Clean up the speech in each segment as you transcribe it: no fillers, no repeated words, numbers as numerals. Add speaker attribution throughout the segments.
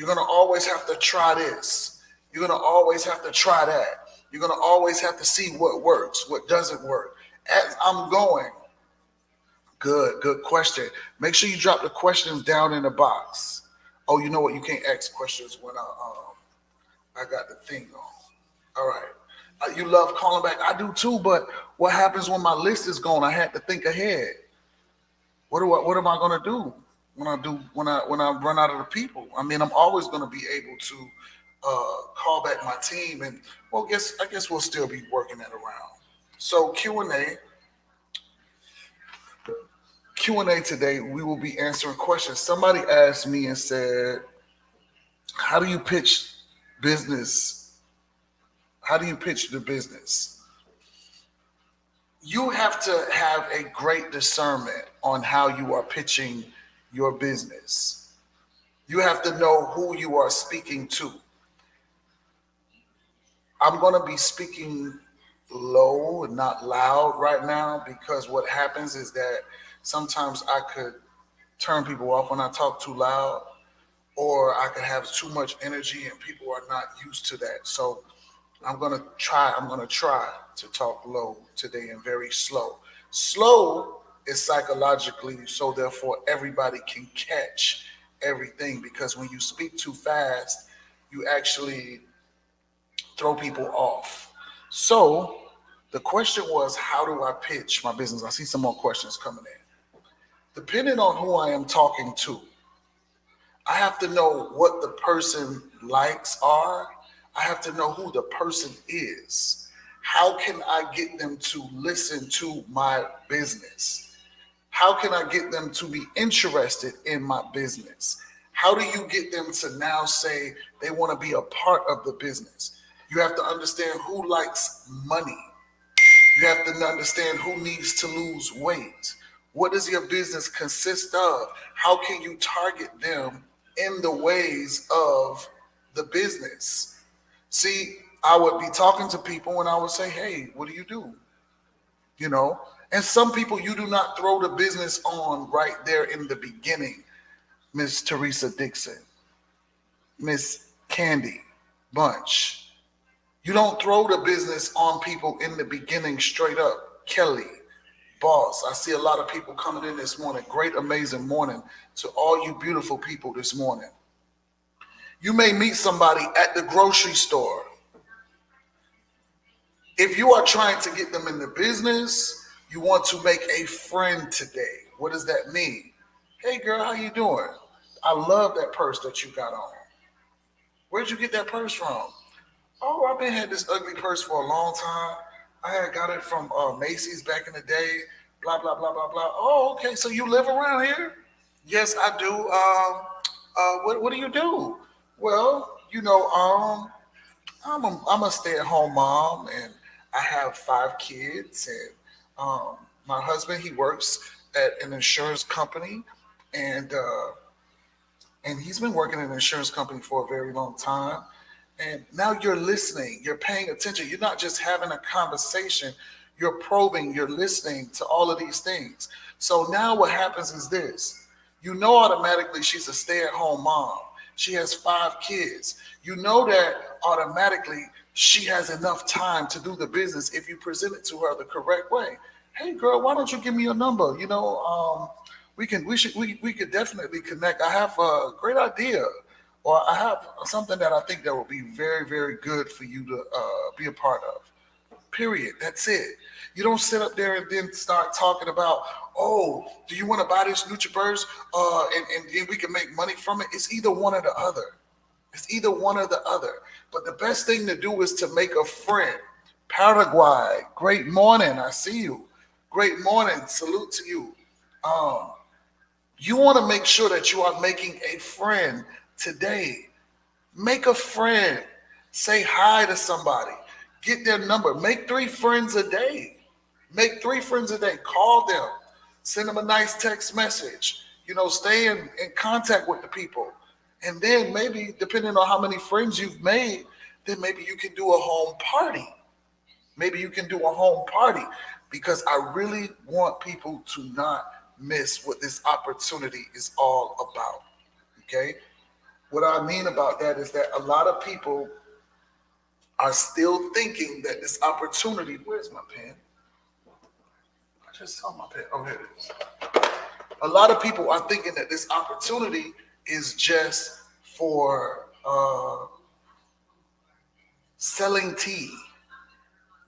Speaker 1: You're going to always have to try this. You're going to always have to try that. You're going to always have to see what works, what doesn't work. As I'm going, good question. Make sure you drop the questions down in the box. Oh, you know what? You can't ask questions when I got the thing on. All right. You love calling back. I do too, but what happens when my list is gone? I had to think ahead. What am I gonna do when I run out of the people? I mean, I'm always gonna be able to call back my team, and well, I guess we'll still be working that around. So Q&A today. We will be answering questions. Somebody asked me and said, "How do you pitch business? How do you pitch the business?" You have to have a great discernment on how you are pitching your business. You have to know who you are speaking to. I'm going to be speaking low and not loud right now because what happens is that sometimes I could turn people off when I talk too loud, or I could have too much energy and people are not used to that. So I'm gonna try to talk low today and very slow. Slow is psychologically so therefore everybody can catch everything, because when you speak too fast, you actually throw people off. So the question was, how do I pitch my business? I see some more questions coming in. Depending on who I am talking to, I have to know what the person likes are. I have to know who the person is. How can I get them to listen to my business? How can I get them to be interested in my business? How do you get them to now say they want to be a part of the business? You have to understand who likes money. You have to understand who needs to lose weight. What does your business consist of? How can you target them in the ways of the business? See, I would be talking to people and I would say, "Hey, what do you do?" You know, and some people you do not throw the business on right there in the beginning. Miss Teresa Dixon, Miss Candy Bunch. You don't throw the business on people in the beginning straight up. Kelly, boss. I see a lot of people coming in this morning. Great, amazing morning to all you beautiful people this morning. You may meet somebody at the grocery store. If you are trying to get them in the business, you want to make a friend today. What does that mean? "Hey girl, how you doing? I love that purse that you got on. Where'd you get that purse from?" "Oh, I've been had this ugly purse for a long time. I had got it from Macy's back in the day. Blah blah blah blah blah." "Oh, okay. So you live around here?" "Yes, I do. What do you do?" "Well, I'm a stay-at-home mom, and I have 5 kids, and my husband, he works at an insurance company, and he's been working in an insurance company for a very long time. And now you're listening, you're paying attention. You're not just having a conversation, you're probing, you're listening to all of these things. So now what happens is this: you know automatically she's a stay-at-home mom. She has 5 kids. You know that automatically she has enough time to do the business if you present it to her the correct way. "Hey girl, why don't you give me your number? We could definitely connect. I have a great idea, or I have something that I think that will be very, very good for you to be a part of." Period. That's it. You don't sit up there and then start talking about, "Oh, do you want to buy this NutriBurst? And then we can make money from it." It's either one or the other. It's either one or the other. But the best thing to do is to make a friend. Paraguay, great morning. I see you. Great morning. Salute to you. Um, you want to make sure that you are making a friend today. Make a friend. Say hi to somebody. Get their number. Make 3 friends a day. Make 3 friends a day. Call them. Send them a nice text message. Stay in contact with the people. And then maybe, depending on how many friends you've made, then maybe you can do a home party. Maybe you can do a home party, because I really want people to not miss what this opportunity is all about. Okay? What I mean about that is that a lot of people are still thinking that this opportunity, where's my pen? I just saw my pen. Oh, here it is. A lot of people are thinking that this opportunity is just for selling tea.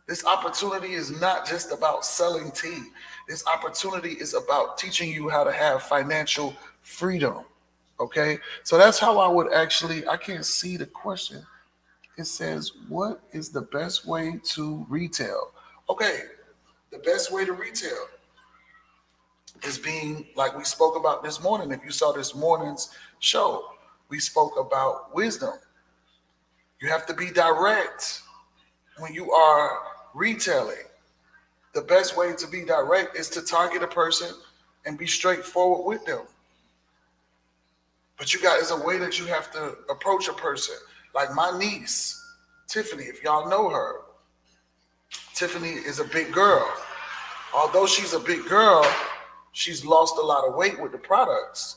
Speaker 1: This opportunity is not just about selling tea. This opportunity is about teaching you how to have financial freedom. Okay? So that's how I would actually, I can't see the question. It says, what is the best way to retail? Okay, the best way to retail is being like we spoke about this morning. If you saw this morning's show, we spoke about wisdom. You have to be direct when you are retailing. The best way to be direct is to target a person and be straightforward with them. But you got, there's a way that you have to approach a person. Like my niece, Tiffany, if y'all know her, Tiffany is a big girl. Although she's a big girl, she's lost a lot of weight with the products.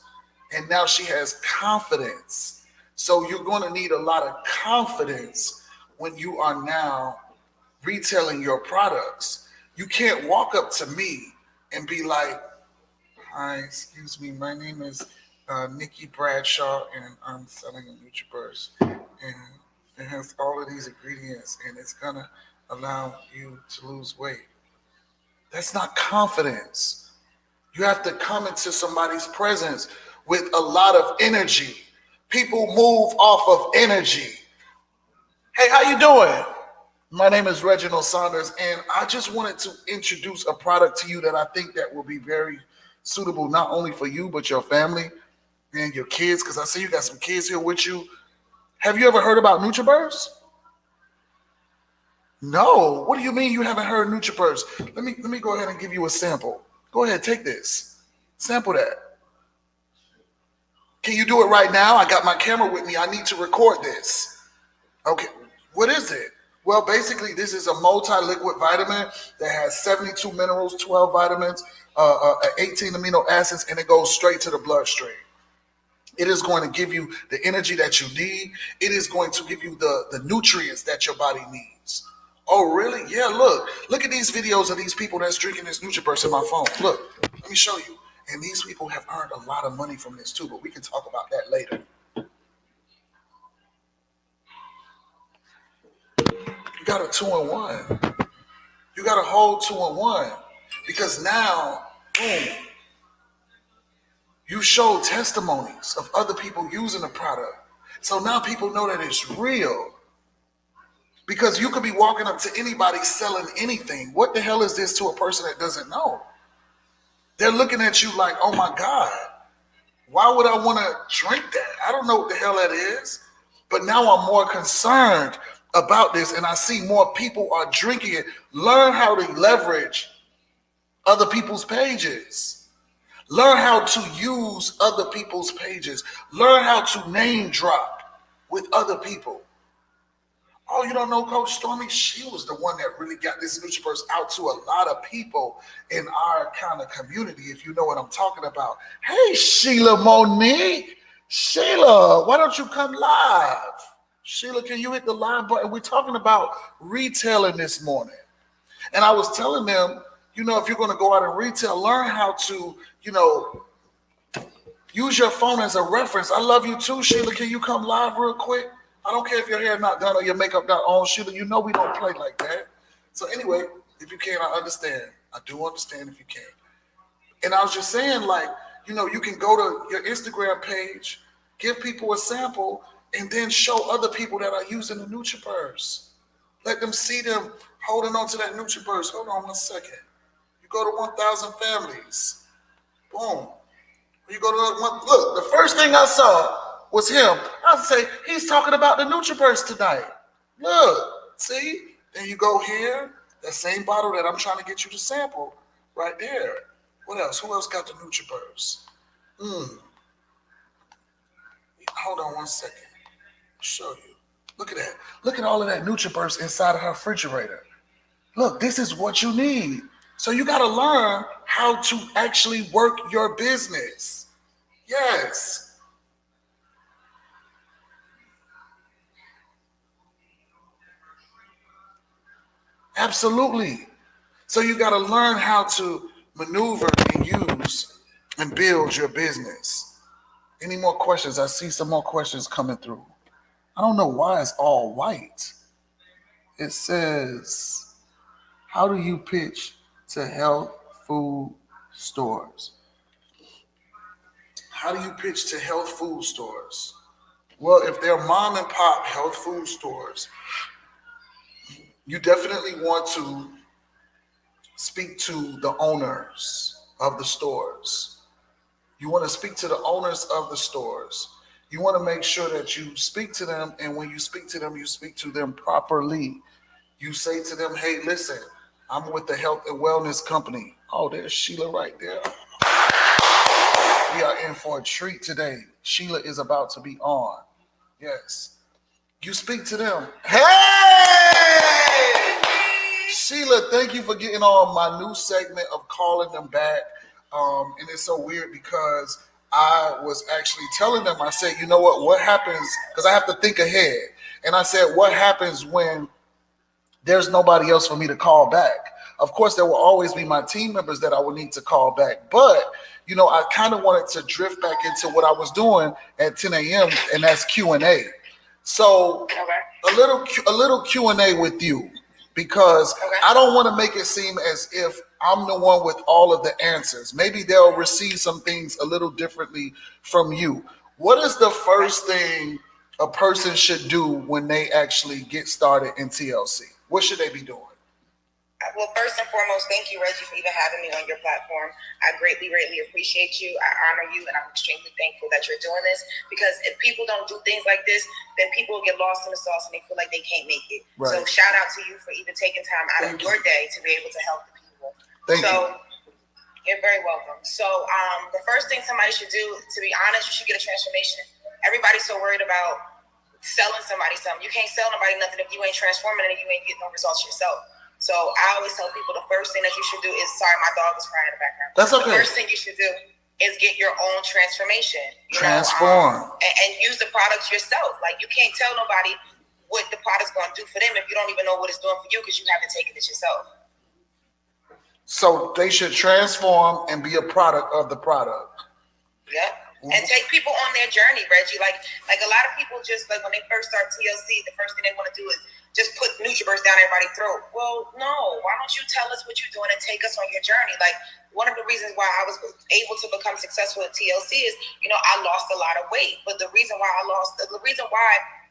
Speaker 1: And now she has confidence. So you're going to need a lot of confidence when you are now retailing your products. You can't walk up to me and be like, hi, excuse me, my name is Nikki Bradshaw, and I'm selling a NutriBurst. And it has all of these ingredients, and it's going to allow you to lose weight. That's not confidence. You have to come into somebody's presence with a lot of energy. People move off of energy. Hey, how you doing? My name is Reginald Saunders, and I just wanted to introduce a product to you that I think that will be very suitable not only for you, but your family and your kids, because I see you got some kids here with you. Have you ever heard about NutriBurst? No. What do you mean you haven't heard NutriBurst? Let me go ahead and give you a sample. Go ahead, take this. Sample that. Can you do it right now? I got my camera with me. I need to record this. Okay. What is it? Well, basically, this is a multi-liquid vitamin that has 72 minerals, 12 vitamins, 18 amino acids, and it goes straight to the bloodstream. It is going to give you the energy that you need. It is going to give you the nutrients that your body needs. Oh, really? Yeah, look at these videos of these people that's drinking this NutriBurst in my phone. Look, let me show you. And these people have earned a lot of money from this too, but we can talk about that later. You got a 2-in-1. You got a whole 2-in-1 because now, boom, you show testimonies of other people using the product. So now people know that it's real. Because you could be walking up to anybody selling anything. What the hell is this to a person that doesn't know? They're looking at you like, oh my God, why would I want to drink that? I don't know what the hell that is. But now I'm more concerned about this, and I see more people are drinking it. Learn how to leverage other people's pages. Learn how to use other people's pages. Learn how to name drop with other people. Oh, you don't know Coach Stormy? She was the one that really got this NutriBurst out to a lot of people in our kind of community, if you know what I'm talking about. Hey, Sheila Monique. Sheila, why don't you come live? Sheila, can you hit the live button? We're talking about retailing this morning. And I was telling them, if you're going to go out and retail, learn how to, use your phone as a reference. I love you too, Sheila. Can you come live real quick? I don't care if your hair not done or your makeup not on, Sheila. We don't play like that. So anyway, if you can, I understand. I do understand if you can. And I was just saying, you can go to your Instagram page, give people a sample, and then show other people that are using the NutriBurst. Let them see them holding on to that NutriBurst. Hold on 1 second. You go to 1,000 families. Boom. You go to look, the first thing I saw was him. I say, he's talking about the NutriBurst tonight. Look, see? Then you go here, that same bottle that I'm trying to get you to sample, right there. What else? Who else got the NutriBurst? Hold on 1 second. I'll show you. Look at that. Look at all of that NutriBurst inside of her refrigerator. Look, this is what you need. So you got to learn how to actually work your business. Yes. Absolutely. So you got to learn how to maneuver and use and build your business. Any more questions? I see some more questions coming through. I don't know why it's all white. It says, how do you pitch to health food stores? How do you pitch to health food stores? Well, if they're mom and pop health food stores, you definitely want to speak to the owners of the stores. You want to speak to the owners of the stores. You want to make sure that you speak to them, and when you speak to them, you speak to them properly. You say to them, hey, listen, I'm with the health and wellness company. Oh, there's Sheila right there. We are in for a treat today. Sheila is about to be on. Yes. You speak to them. Hey! Sheila, thank you for getting on my new segment of calling them back. And it's so weird because I was actually telling them, I said, you know what happens? Because I have to think ahead. And I said, what happens when there's nobody else for me to call back? Of course, there will always be my team members that I will need to call back. But, you know, I kind of wanted to drift back into what I was doing at 10 a.m., and that's Q&A. So a little Q&A with you, because I don't want to make it seem as if I'm the one with all of the answers. Maybe they'll receive some things a little differently from you. What is the first thing a person should do when they actually get started in TLC? What should they be doing?
Speaker 2: Well, first and foremost, thank you, Reggie, for even having me on your platform. I greatly appreciate you. I honor you, and I'm extremely thankful that you're doing this, because if people don't do things like this, then people will get lost in the sauce and they feel like they can't make it. Right. So shout out to you for even taking time out of your day to be able to help the people.
Speaker 1: Thank you.
Speaker 2: You're very welcome. So the first thing somebody should do, to be honest, you should get a transformation. Everybody's so worried about selling somebody something. You can't sell nobody nothing if you ain't transforming it and you ain't getting no results yourself. So I always tell people the first thing that you should do is, sorry, my dog is crying in the background.
Speaker 1: That's okay.
Speaker 2: The first thing you should do is get your own transformation.
Speaker 1: Transform.
Speaker 2: And use the products yourself. Like, you can't tell nobody what the product's going to do for them if you don't even know what it's doing for you, because you haven't taken it yourself.
Speaker 1: So they should transform and be a product of the product.
Speaker 2: Yep. And take people on their journey, Reggie. Like a lot of people just, like, when they first start TLC, the first thing they want to do is just put NutriBurst down everybody's throat. Well, no. Why don't you tell us what you're doing and take us on your journey? Like, one of the reasons why I was able to become successful at TLC is, I lost a lot of weight. But the reason why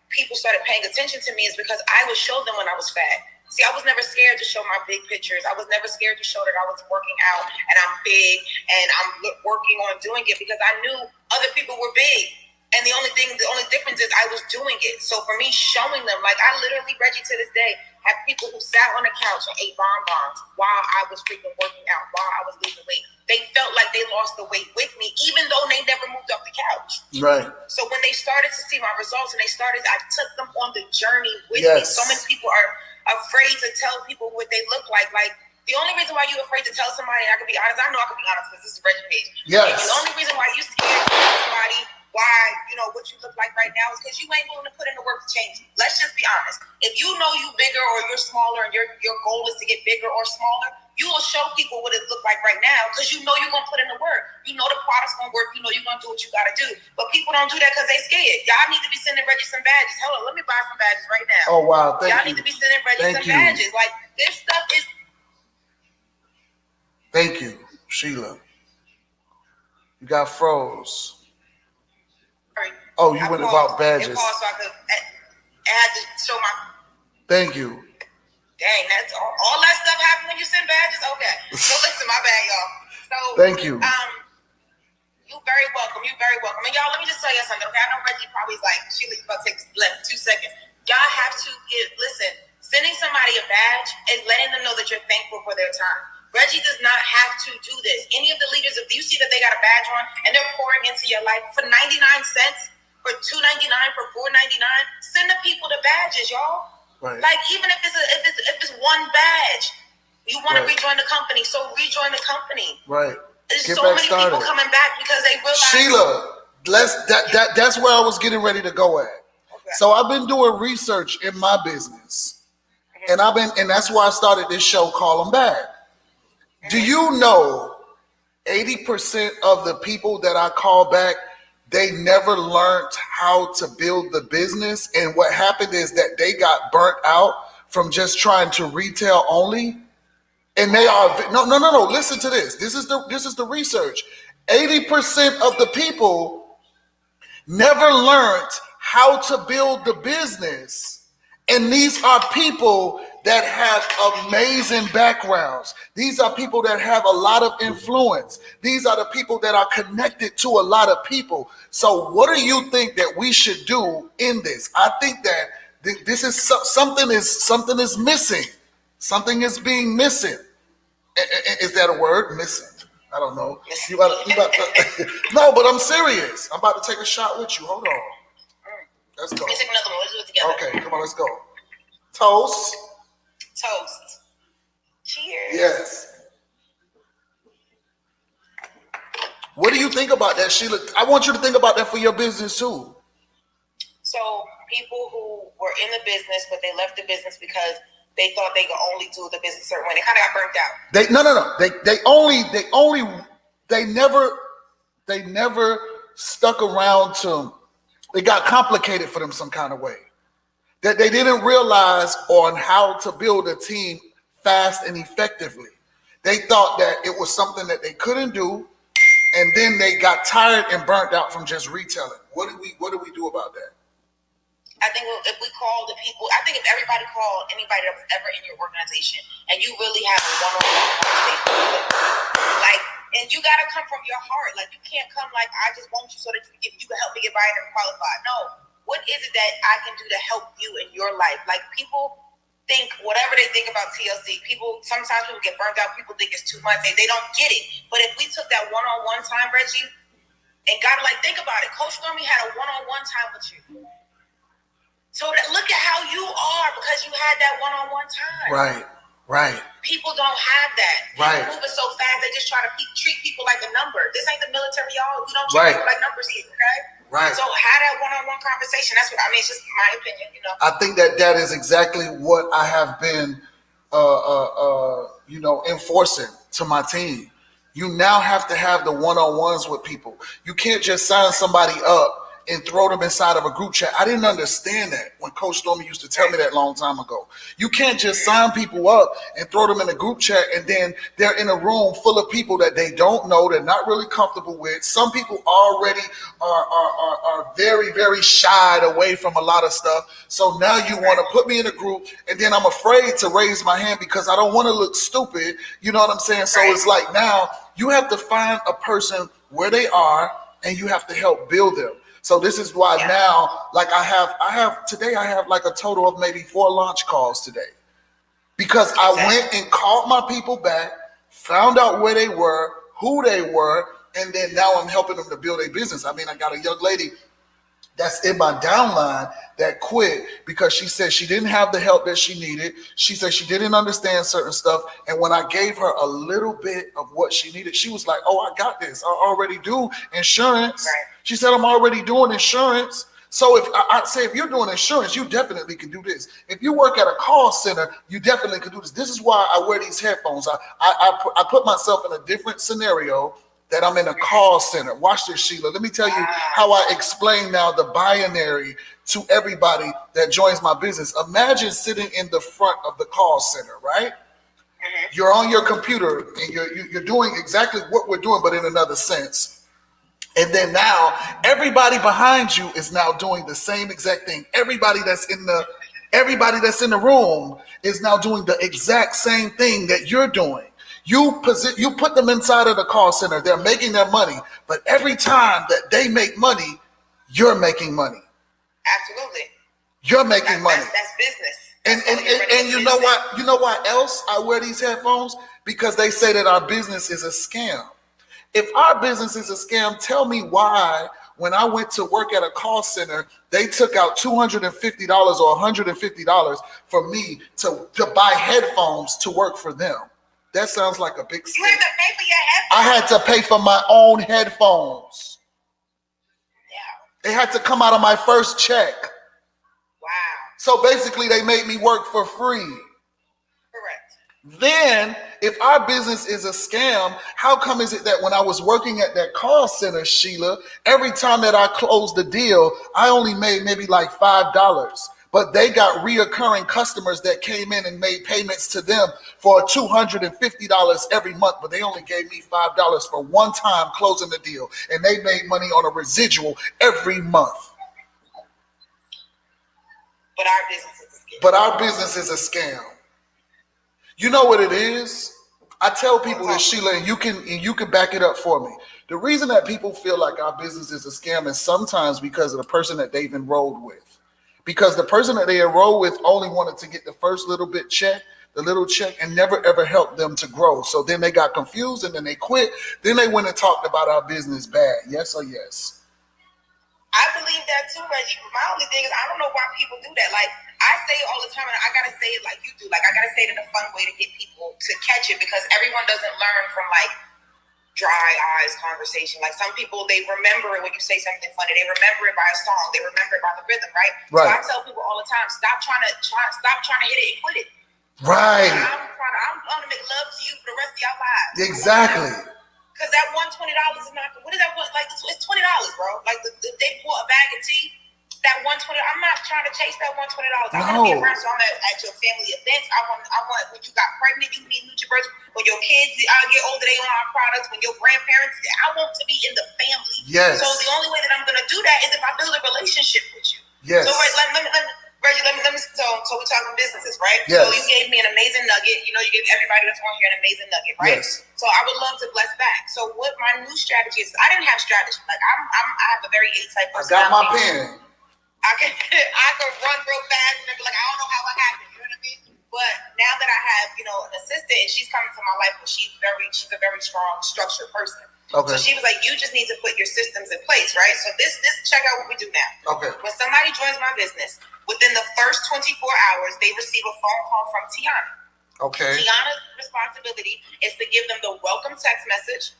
Speaker 2: people started paying attention to me is because I would show them when I was fat. See, I was never scared to show my big pictures. I was never scared to show that I was working out and I'm big and I'm working on doing it, because I knew other people were big. And the only difference is I was doing it. So for me, showing them, like, I literally, Reggie, to this day, have people who sat on the couch and ate bonbons while I was freaking working out, while I was losing weight. They felt like they lost the weight with me, even though they never moved off the couch.
Speaker 1: Right.
Speaker 2: So when they started to see my results and I took them on the journey with me. So many people are afraid to tell people what they look like. Like, the only reason why you're afraid to tell somebody, and I can be honest, I know I can be honest because this is Reggie Page.
Speaker 1: Yes.
Speaker 2: The only reason why you scared to tell somebody why, what you look like right now is because you ain't willing to put in the work to change it. Let's just be honest. If you know you bigger or you're smaller and your goal is to get bigger or smaller, you will show people what it look like right now, because you know you're going to put in the work. You know the product's going to work. You know you're going to do what you got to do. But people don't do that because they scared. Y'all need to be sending Reggie some badges. Hold on, let me buy some badges right now.
Speaker 1: Oh, wow. Thank you.
Speaker 2: Y'all need to be sending Reggie some badges. Like, this stuff is...
Speaker 1: Thank you, Sheila. You got froze. Oh, you went about badges.
Speaker 2: I had to show my...
Speaker 1: Thank you.
Speaker 2: Dang, that's all that stuff happened when you send badges? Okay. So listen, my bad, y'all. So
Speaker 1: thank you.
Speaker 2: You're very welcome. You're very welcome. And y'all, let me just tell you something, okay? I know Reggie probably is like, Sheila, you about to take left 2 seconds. Y'all have to sending somebody a badge is letting them know that you're thankful for their time. Reggie does not have to do this. Any of the leaders, if you see that they got a badge on and they're pouring into your life for 99 cents, for $2.99, for $4.99, send the people the badges, y'all. Right. Like, even if it's one badge, you want to rejoin the company, so rejoin the company.
Speaker 1: Right.
Speaker 2: There's so many people coming back because they realize.
Speaker 1: Sheila, that's where I was getting ready to go at. Okay. So I've been doing research in my business, And that's why I started this show, Call Them Back. Do you know 80% of the people that I call back, they never learned how to build the business, and what happened is that they got burnt out from just trying to retail only. And they are no. Listen to this. This is the research. 80% of the people never learned how to build the business. And these are people that have amazing backgrounds. These are people that have a lot of influence. These are the people that are connected to a lot of people. So what do you think that we should do in this? I think that this is something is missing. Something is being missing. Is that a word? Missing. I don't know. You about to, no, but I'm serious. I'm about to take a shot with you. Hold on. Let's go.
Speaker 2: Let's take another one. Let's do it together.
Speaker 1: Okay, come on, let's go. Toast.
Speaker 2: Toast. Cheers.
Speaker 1: Yes. What do you think about that, Sheila? I want you to think about that for your business too.
Speaker 2: So people who were in the business, but they left the business because they thought they could only do the business a certain way. They kind of got burnt out. They never stuck around to. It got complicated for them some kind of way. That they didn't realize on how to build a team fast and effectively. They thought that it was something that they couldn't do, and then they got tired and burnt out from just retailing. What do we do about that? I think if we call the people, I think if everybody called anybody that was ever in your organization and you really have a one-on-one conversation, like, and you got to come from your heart. Like, you can't come like, I just want you so that you can help me get by and qualified. No. What is it that I can do to help you in your life? Like, people think whatever they think about TLC. Sometimes people get burnt out. People think it's too much. They don't get it. But if we took that one-on-one time, Reggie, and got to, like, think about it. Coach Stormy had a one-on-one time with you. So look at how you are because you had that one-on-one time.
Speaker 1: Right.
Speaker 2: People don't have that.
Speaker 1: Right.
Speaker 2: People moving so fast, they just try to treat people like a number. This ain't the military, y'all. We don't treat people like numbers here, okay?
Speaker 1: Right.
Speaker 2: So have that one-on-one conversation. That's what I mean. It's just my opinion, you know.
Speaker 1: I think that is exactly what I have been, enforcing to my team. You now have to have the one-on-ones with people. You can't just sign somebody up and throw them inside of a group chat. I didn't understand that when Coach Stormy used to tell me that a long time ago. You can't just sign people up and throw them in a group chat and then they're in a room full of people that they don't know, they're not really comfortable with. Some people already are very, very shied away from a lot of stuff. So now you want to put me in a group and then I'm afraid to raise my hand because I don't want to look stupid. You know what I'm saying? So it's like now you have to find a person where they are and you have to help build them. So this is why now, like I have like a total of maybe 4 launch calls today. Because I went and called my people back, found out where they were, who they were, and then now I'm helping them to build a business. I mean, I got a young lady that's in my downline that quit because she said she didn't have the help that she needed. She said she didn't understand certain stuff. And when I gave her a little bit of what she needed, she was like, oh, I got this. I already do insurance. Right. She said, I'm already doing insurance. So if you're doing insurance, you definitely can do this. If you work at a call center, you definitely can do this. This is why I wear these headphones. I put myself in a different scenario that I'm in a call center. Watch this, Sheila. Let me tell you how I explain now the binary to everybody that joins my business. Imagine sitting in the front of the call center, right? You're on your computer and you're doing exactly what we're doing, but in another sense. And then now everybody behind you is now doing the same exact thing. Everybody that's in the room is now doing the exact same thing that you're doing. You put them inside of the call center. They're making their money, but every time that they make money, you're making money.
Speaker 2: Absolutely.
Speaker 1: You're making money.
Speaker 2: That's business.
Speaker 1: And you know what? You know why else I wear these headphones? Because they say that our business is a scam. If our business is a scam, tell me why when I went to work at a call center, they took out $250 or $150 for me to buy headphones to work for them. That sounds like a big scam.
Speaker 2: You had to pay for your headphones?
Speaker 1: I had to pay for my own headphones.
Speaker 2: Yeah.
Speaker 1: They had to come out of my first check.
Speaker 2: Wow.
Speaker 1: So basically they made me work for free. Then, if our business is a scam, how come is it that when I was working at that call center, Sheila, every time that I closed the deal, I only made maybe like $5, but they got reoccurring customers that came in and made payments to them for $250 every month, but they only gave me $5 for one time closing the deal, and they made money on a residual every month.
Speaker 2: But our business is a scam.
Speaker 1: But our business is a scam. You know what it is? I tell people this, Sheila, and you can back it up for me. The reason that people feel like our business is a scam is sometimes because of the person that they've enrolled with. Because the person that they enrolled with only wanted to get the first little bit check, the little check, and never ever helped them to grow. So then they got confused and then they quit. Then they went and talked about our business bad. Yes or yes?
Speaker 2: I believe that too, Reggie. But my only thing is I don't know why people do that. Like I say all the time, and I gotta say it like you do. Like I gotta say it in a fun way to get people to catch it, because everyone doesn't learn from like dry eyes conversation. Like some people, they remember it when you say something funny. They remember it by a song. They remember it by the rhythm, right? So I tell people all the time, stop trying to hit it and quit it.
Speaker 1: Right.
Speaker 2: I'm gonna make love to you for the rest of your lives.
Speaker 1: Exactly.
Speaker 2: Because that $120 is not. What is that? Like it's $20, bro. Like they bought a bag of tea. That $120. I'm not trying to chase that $120. I want to be around. So I'm at your family events. I want when you got pregnant, you meet NutriBurst. When your kids get older, they on our products. When your grandparents, I want to be in the family.
Speaker 1: Yes.
Speaker 2: So the only way that I'm gonna do that is if I build a relationship with you.
Speaker 1: Yes.
Speaker 2: So Reggie, let me. So we're talking businesses, right?
Speaker 1: Yes.
Speaker 2: So you gave me an amazing nugget. You know, you gave everybody that's on here an amazing nugget, right?
Speaker 1: Yes.
Speaker 2: So I would love to bless back. So what my new strategy is, I didn't have strategy. Like I have a very A-type personality.
Speaker 1: I got my pen.
Speaker 2: I can run real fast and be like, I don't know how it happened. You know what I mean? But now that I have, an assistant, and she's coming to my life, but she's a very strong, structured person.
Speaker 1: Okay.
Speaker 2: So she was like, you just need to put your systems in place, right? So this check out what we do now.
Speaker 1: Okay.
Speaker 2: When somebody joins my business, within the first 24 hours, they receive a phone call from Tiana.
Speaker 1: Okay.
Speaker 2: Tiana's responsibility is to give them the welcome text message,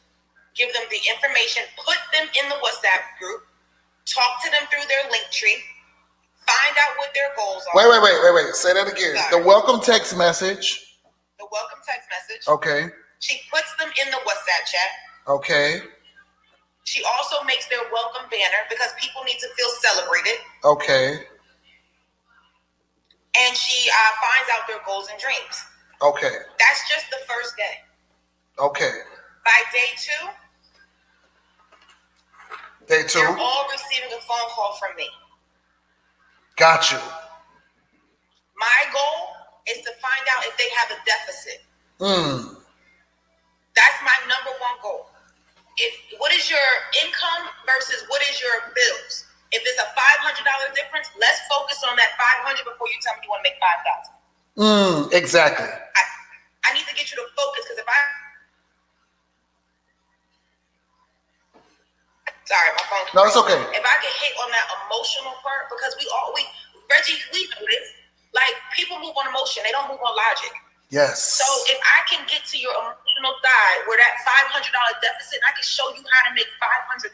Speaker 2: give them the information, put them in the WhatsApp group, talk to them through their link tree, find out what their goals are.
Speaker 1: Wait. Say that again. Sorry. The welcome text message.
Speaker 2: The welcome text message.
Speaker 1: Okay.
Speaker 2: She puts them in the WhatsApp chat.
Speaker 1: Okay.
Speaker 2: She also makes their welcome banner because people need to feel celebrated.
Speaker 1: Okay.
Speaker 2: And she finds out their goals and dreams.
Speaker 1: Okay.
Speaker 2: That's just the first day.
Speaker 1: Okay.
Speaker 2: By day two, they're all receiving a phone call from me.
Speaker 1: Got you.
Speaker 2: My goal is to find out if they have a deficit. That's my number one goal. What is your income versus what is your bills? If it's a $500 difference, let's focus on that $500 before you tell me you want to make $5,000.
Speaker 1: Exactly.
Speaker 2: I need to get you to focus, because sorry, my phone.
Speaker 1: No, it's okay.
Speaker 2: If I get hit on that emotional part, because Reggie, we do this. Like people move on emotion, they don't move on logic.
Speaker 1: Yes.
Speaker 2: So if I can get to your emotional side where that $500 deficit, and I can show you how to make $500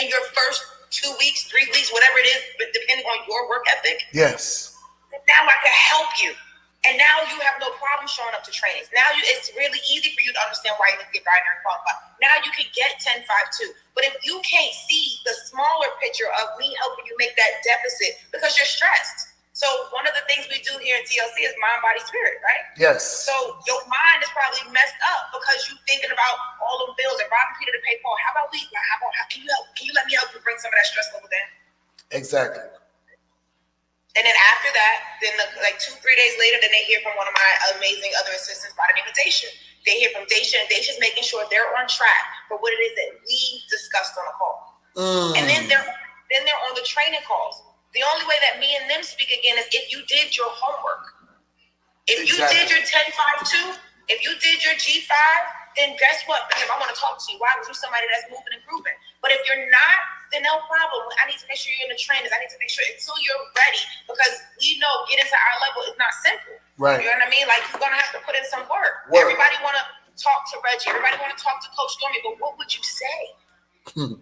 Speaker 2: in your first 2 weeks, 3 weeks, whatever it is, but depending on your work ethic.
Speaker 1: Yes.
Speaker 2: Now I can help you. And now you have no problem showing up to trainings. Now it's really easy for you to understand why you need to get binary qualified. Now you can get 10-5-2. But if you can't see the smaller picture of me helping you make that deficit because you're stressed. So one of the things we do here in TLC is mind, body, spirit, right?
Speaker 1: Yes.
Speaker 2: So your mind is probably messed up because you're thinking about all the bills and robbing Peter to pay Paul. How about can you let me help you bring some of that stress level down?
Speaker 1: Exactly.
Speaker 2: And then after that, then 2-3 days later, then they hear from one of my amazing other assistants by the name of Daisha. They hear from Daisha, and Daisha's making sure they're on track for what it is that we discussed on the call. And then they're on the training calls. The only way that me and them speak again is if you did your homework. If you did your 10-5-2, if you did your G5, then guess what? I want to talk to you. Why? Because you're somebody that's moving and grooving. But if you're not, then no problem. I need to make sure you're in the trainers. I need to make sure until you're ready, because we know getting to our level is not simple.
Speaker 1: Right.
Speaker 2: You know what I mean? Like you're gonna have to put in some work. Everybody want to talk to Reggie. Everybody want to talk to Coach Stormy. But what would you say?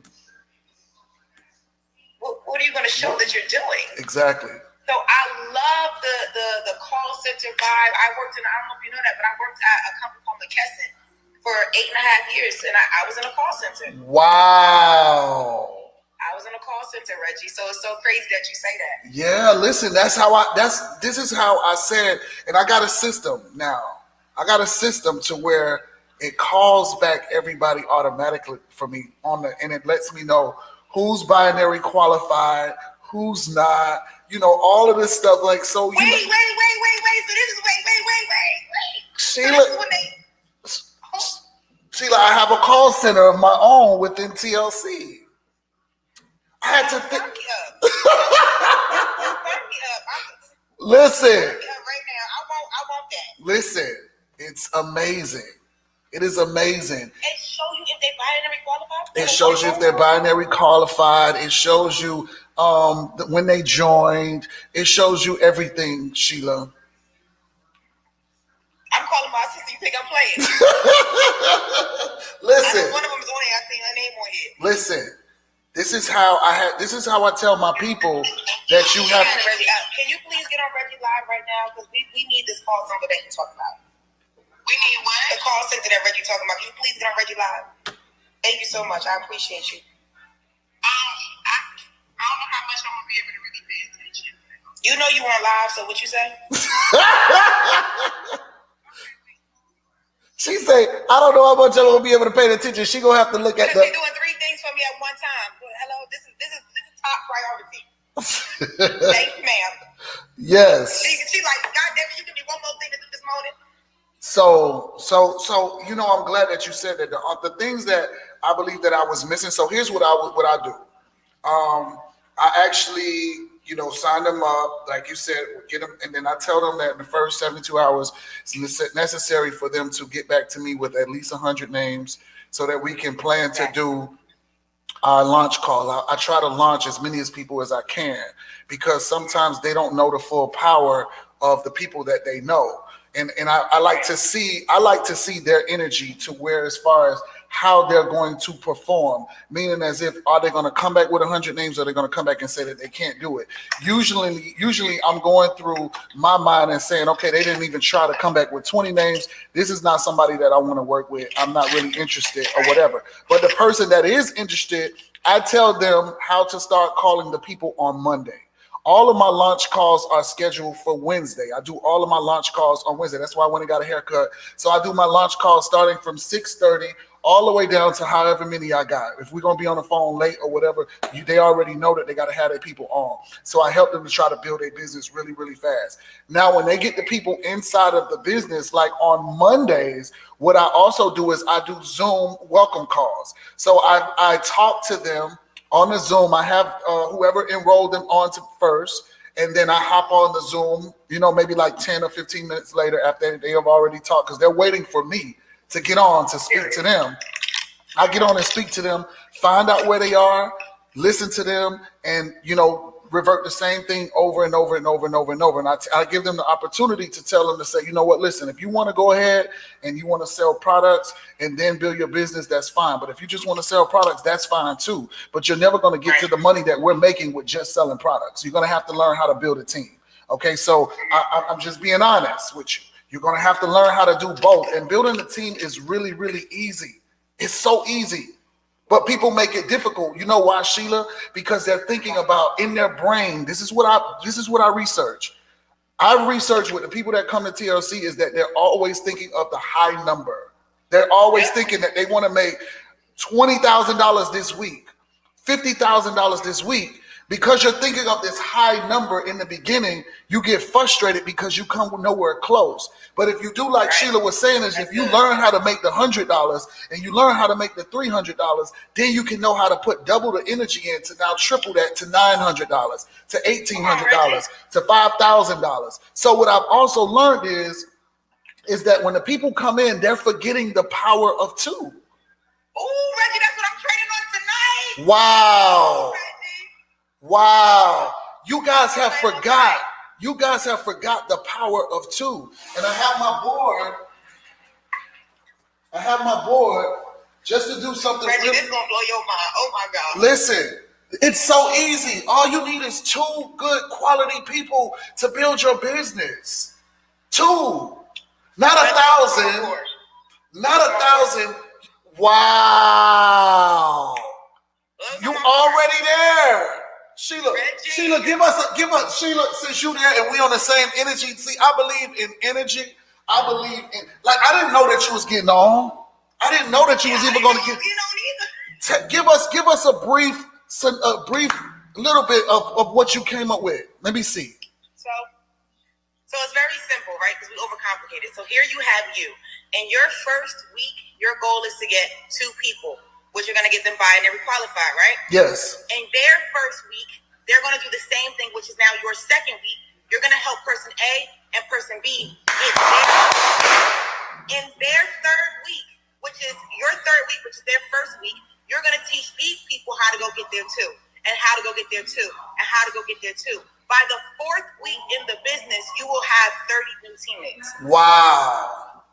Speaker 2: What are you going to show that you're doing?
Speaker 1: Exactly.
Speaker 2: So So I love the call center vibe. I don't know if you know that, but I worked at a company called McKesson for 8.5 years, and I was in a call center.
Speaker 1: Wow.
Speaker 2: I was in a call center, Reggie. So it's so crazy that you say that.
Speaker 1: Yeah, listen, this is how I said, and I got a system now. I got a system to where it calls back everybody automatically for me and it lets me know who's binary qualified, who's not, all of this stuff. Like, so
Speaker 2: wait. So this is wait.
Speaker 1: Sheila, Sheila, I have a call center of my own within TLC. I had to think. Listen.
Speaker 2: Right now, I want that.
Speaker 1: Listen, it's amazing. It is amazing.
Speaker 2: It shows you if they're binary qualified.
Speaker 1: It shows you if they're binary qualified. It shows you when they joined. It shows you everything, Sheila.
Speaker 2: I'm calling my sister. You think I'm playing?
Speaker 1: Listen.
Speaker 2: One of them is on here. I see her name on here.
Speaker 1: Listen. This is how I tell my people that you have.
Speaker 2: Can you please get on Reggie Live right now? Because we need this call center that you talking about. We need what? The call center that Reggie talking about. Can you please get on Reggie Live? Thank you so much. I appreciate you. I don't know how much I'm gonna be able to really pay attention. You know you on live, so what you say?
Speaker 1: She say, I don't know how much I'm gonna be able to pay attention. She gonna have to look at
Speaker 2: the. You're doing 3 things for me at one time. Hello, this is top priority. Thank you, ma'am.
Speaker 1: Yes.
Speaker 2: She like, God damn it, you give me one more thing to do this morning.
Speaker 1: So, I'm glad that you said that. The things that I believe that I was missing. So here's what I do. I actually, sign them up, like you said, get them, and then I tell them that in the first 72 hours it's necessary for them to get back to me with at least 100 names so that we can plan to do our launch call. I try to launch as many as people as I can because sometimes they don't know the full power of the people that they know. And I like to see their energy to where as far as how they're going to perform, meaning as if, are they going to come back with 100 names or are they going to come back and say that they can't do it? Usually I'm going through my mind and saying, okay, they didn't even try to come back with 20 names. This is not somebody that I want to work with. I'm not really interested or whatever. But the person that is interested, I tell them how to start calling the people on Monday. All of my launch calls are scheduled for Wednesday. I do all of my launch calls on Wednesday. That's why I went and got a haircut. So I do my launch calls starting from 6:30 all the way down to however many I got. If we're going to be on the phone late or whatever, they already know that they got to have their people on. So I help them to try to build a business really, really fast. Now, when they get the people inside of the business, like on Mondays, what I also do is I do Zoom welcome calls. So I talk to them on the Zoom. I have whoever enrolled them on to first, and then I hop on the Zoom, maybe like 10 or 15 minutes later after they have already talked, because they're waiting for me to get on to speak to them. I get on and speak to them, find out where they are, listen to them, and, revert the same thing over and over and over and over and over. And I give them the opportunity to tell them to say, you know what, listen, if you want to go ahead and you want to sell products and then build your business, that's fine. But if you just want to sell products, that's fine too. But you're never going to get to the money that we're making with just selling products. You're going to have to learn how to build a team. Okay, so I'm just being honest with you. You're going to have to learn how to do both. And building a team is really, really easy. It's so easy. But people make it difficult. You know why, Sheila? Because they're thinking about in their brain. This is what I research. I research with the people that come to TLC is that they're always thinking of the high number. They're always thinking that they want to make $20,000 this week, $50,000 this week. Because you're thinking of this high number in the beginning, you get frustrated because you come nowhere close. But if you do like Sheila was saying, is if you learn how to make the $100 and you learn how to make the $300, then you can know how to put double the energy in to now triple that to $900, to $1,800, to $5,000. So what I've also learned is that when the people come in, they're forgetting the power of two.
Speaker 2: Oh, Reggie, that's what I'm trading on tonight.
Speaker 1: Wow. Wow, you guys have forgot. You guys have forgot the power of two. And I have my board just to do something.
Speaker 2: Reggie, this is gonna blow your mind. Oh my God.
Speaker 1: Listen, It's so easy. All you need is two good quality people to build your business. Two, not 1,000, not 1,000. Wow, you already there. Sheila, give us, Sheila, since you there and we on the same energy. See, I believe in energy. I believe in, like, I didn't know that you was getting on. I didn't know that you was even going to get. Give us a brief little bit of what you came up with. Let me see.
Speaker 2: So it's very simple, right? Because we overcomplicate it. So here you have you. In your first week, your goal is to get 2 people, which you're going to get them binary qualified, right?
Speaker 1: Yes.
Speaker 2: In their first week, they're going to do the same thing, which is now your second week. You're going to help person A and person B get there. In their third week, which is your third week, which is their first week, you're going to teach these people how to go get there too, and how to go get there too, and how to go get there too. By the 4th week in the business, you will have 30 new teammates.
Speaker 1: Wow.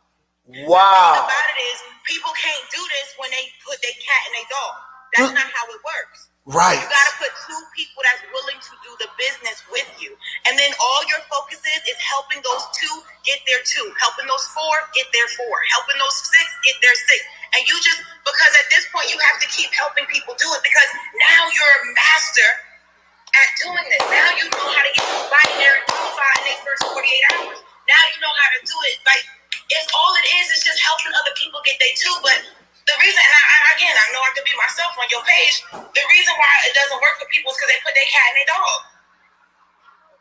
Speaker 2: The thing about it is, people can't do this when they put their cat in their dog. That's not how it works.
Speaker 1: Right.
Speaker 2: You got to put 2 people that's willing to do the business with you. And then all your focus is helping those 2 get their 2. Helping those 4 get their 4. Helping those 6 get their 6. And you just, because at this point, you have to keep helping people do it, because now you're a master at doing this. Now you know how to get binary qualified in their first 48 hours. Now you know how to do it. Like, it's all it is just helping other people get their 2. But the reason, and I know I could be myself on your page, the reason why it doesn't work for people is because they put their cat in their dog.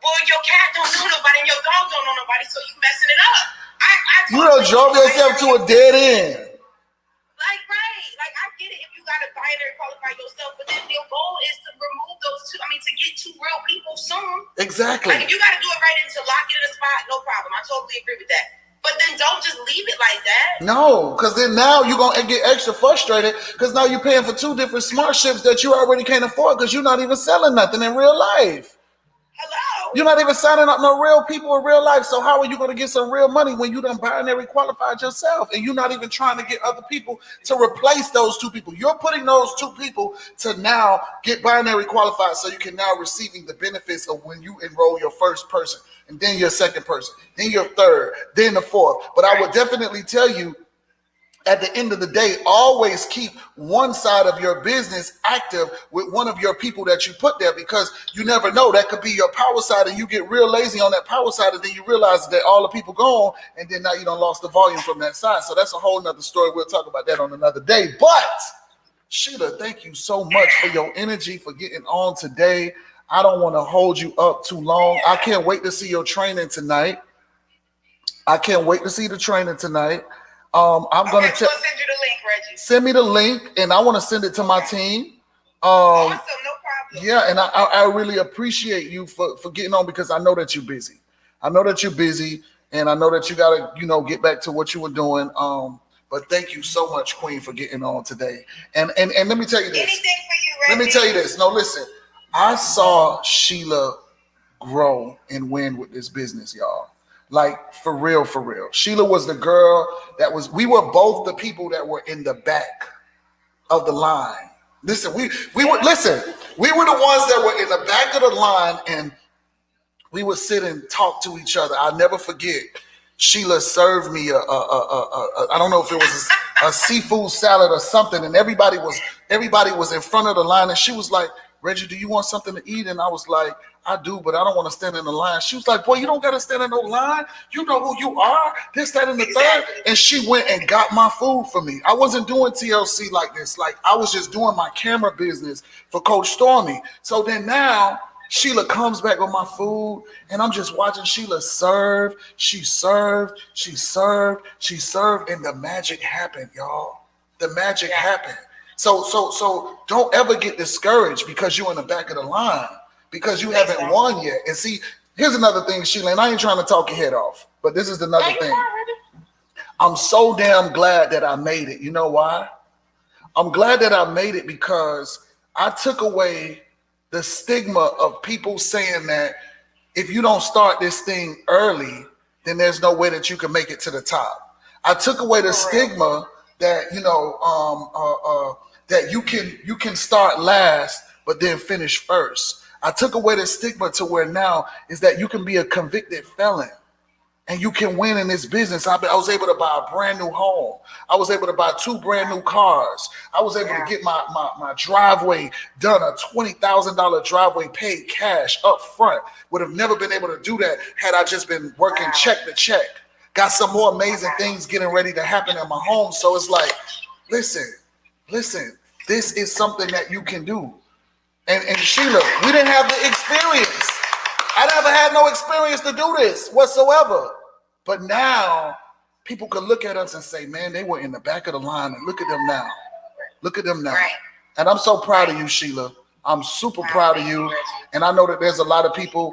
Speaker 2: Well, your cat don't know nobody and your dog don't know nobody, so you messing it up.
Speaker 1: You done drove yourself to a dead end.
Speaker 2: Like, right. Like, I get it if you got to binary qualify yourself, but then your goal is to remove those 2, to get 2 real people soon.
Speaker 1: Exactly.
Speaker 2: Like, if you got to do it right and to lock it in a spot, no problem. I totally agree with that. But then don't just leave it like that.
Speaker 1: No, because then now you're going to get extra frustrated, because now you're paying for 2 different smart ships that you already can't afford, because you're not even selling nothing in real life.
Speaker 2: Hello?
Speaker 1: You're not even signing up no real people in real life. So how are you going to get some real money when you done binary qualified yourself, and you're not even trying to get other people to replace those 2 people? You're putting those 2 people to now get binary qualified, so you can now receiving the benefits of when you enroll your first person, and then your second person, then your third, then the 4th. But I would definitely tell you, at the end of the day, always keep one side of your business active with one of your people that you put there, because you never know, that could be your power side, and you get real lazy on that power side, and then you realize that all the people gone, and then now you done lost the volume from that side. So that's a whole nother story. We'll talk about that on another day. But Sheila, thank you so much for your energy, for getting on today. I don't want to hold you up too long. I can't wait to see your training tonight. I'm going to
Speaker 2: send you the link, Reggie.
Speaker 1: Send me the link, and I want to send it to my team.
Speaker 2: Awesome, no problem.
Speaker 1: Yeah, and I really appreciate you for getting on, because I know that you're busy. And I know that you got to, get back to what you were doing. But thank you so much, Queen, for getting on today. And let me tell you this.
Speaker 2: Anything for you, Reggie.
Speaker 1: Let me tell you this. No, listen. I saw Sheila grow and win with this business, y'all. Like, for real, for real. Sheila was the girl we were both the people that were in the back of the line. Listen, we were the ones that were in the back of the line, and we would sit and talk to each other. I'll never forget. Sheila served me I don't know if it was a seafood salad or something, and everybody was in front of the line, and she was like, "Reggie, do you want something to eat?" And I was like, "I do, but I don't want to stand in the line." She was like, "Boy, you don't got to stand in no line. You know who you are. This, that, and the third." And she went and got my food for me. I wasn't doing TLC like this. Like, I was just doing my camera business for Coach Stormy. So then now Sheila comes back with my food, and I'm just watching Sheila serve. She served, and the magic happened, y'all. The magic happened. So don't ever get discouraged because you're in the back of the line, because you haven't won yet. And see, here's another thing, Sheila, and I ain't trying to talk your head off, but this is another thing. I'm so damn glad that I made it. You know why? I'm glad that I made it because I took away the stigma of people saying that if you don't start this thing early, then there's no way that you can make it to the top. I took away the stigma that, that you can start last, but then finish first. I took away the stigma to where now is that you can be a convicted felon and you can win in this business. I was able to buy a brand new home. I was able to buy two brand new cars. I was able to get my driveway done, a $20,000 driveway paid cash up front. Would have never been able to do that had I just been working check to check. Got some more amazing things getting ready to happen in my home. So it's like, listen, this is something that you can do. And Sheila, we didn't have the experience. I never had no experience to do this whatsoever. But now people could look at us and say, man, they were in the back of the line, and look at them now. Look at them now.
Speaker 2: Right.
Speaker 1: And I'm so proud of you, Sheila. I'm super proud of you. And I know that there's a lot of people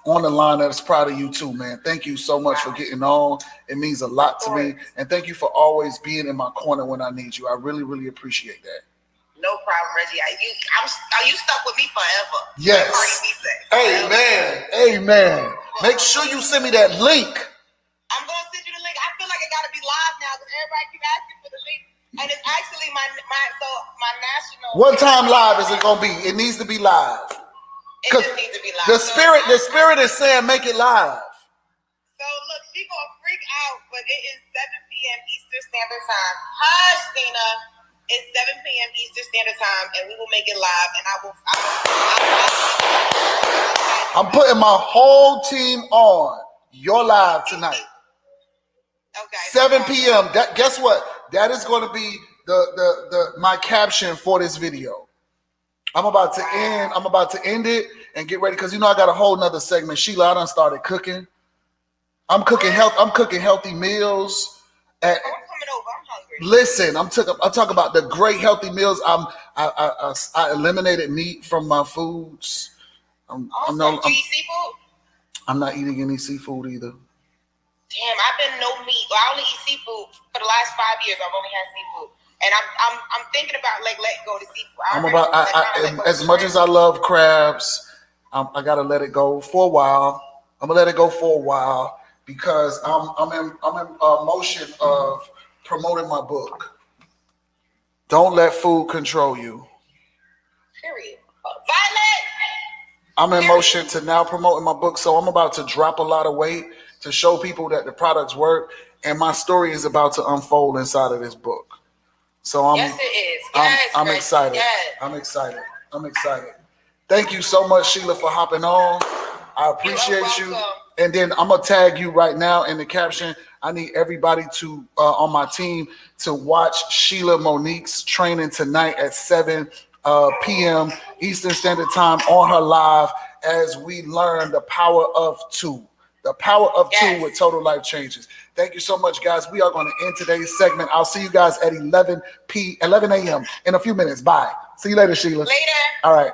Speaker 1: on the line that's proud of you too, man. Thank you so much for getting on. It means a lot to me. And thank you for always being in my corner when I need you. I really, really appreciate that.
Speaker 2: No problem, Reggie. You stuck with me forever.
Speaker 1: Yes. Amen. Amen. Make sure you send me that link.
Speaker 2: I'm going to send you the link. I feel like it got to be live now because everybody keep asking for the link. And it's actually my national.
Speaker 1: What time live is it going to be? It needs to be live.
Speaker 2: It just needs to be live.
Speaker 1: The spirit is saying make it live.
Speaker 2: So look, she going to freak out, but it is 7 p.m. Eastern Standard Time. Hush, Dina. It's 7 p.m. Eastern Standard Time, and we will make it live. And
Speaker 1: I'm putting my whole team on your live tonight.
Speaker 2: Okay.
Speaker 1: 7 p.m. Guess what? That is going to be the my caption for this video. I'm about to end it and get ready because I got a whole nother segment. Sheila, I done started cooking. I'm cooking healthy meals.
Speaker 2: I'm coming over. I'm hungry.
Speaker 1: Listen, I'm talking about the great healthy meals. I eliminated meat from my foods.
Speaker 2: Do you eat seafood?
Speaker 1: I'm not eating any seafood either.
Speaker 2: Damn, I've been no meat. Well, I only eat seafood for the last 5 years. I've only had seafood, and I'm thinking about letting go of the seafood.
Speaker 1: As much as I love crabs, I gotta let it go for a while. I'm gonna let it go for a while because I'm in motion of promoting my book. Don't let food control you.
Speaker 2: Period. Violet.
Speaker 1: I'm in motion to now promoting my book, so I'm about to drop a lot of weight to show people that the products work, and my story is about to unfold inside of this book. So
Speaker 2: yes, it is. Yes,
Speaker 1: I'm excited.
Speaker 2: Yes.
Speaker 1: I'm excited. Thank you so much, Sheila, for hopping on. I appreciate you. And then I'm gonna tag you right now in the caption. I need everybody to on my team to watch Sheila Monique's training tonight at 7 p.m. Eastern Standard Time on her live as we learn the power of two. The power of two with total life changes. Thank you so much, guys. We are going to end today's segment. I'll see you guys at 11 a.m. in a few minutes. Bye. See you later, Sheila.
Speaker 2: Later.
Speaker 1: All right.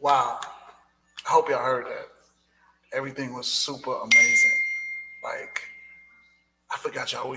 Speaker 1: Wow. I hope y'all heard that. Everything was super amazing. Like, I forgot y'all were even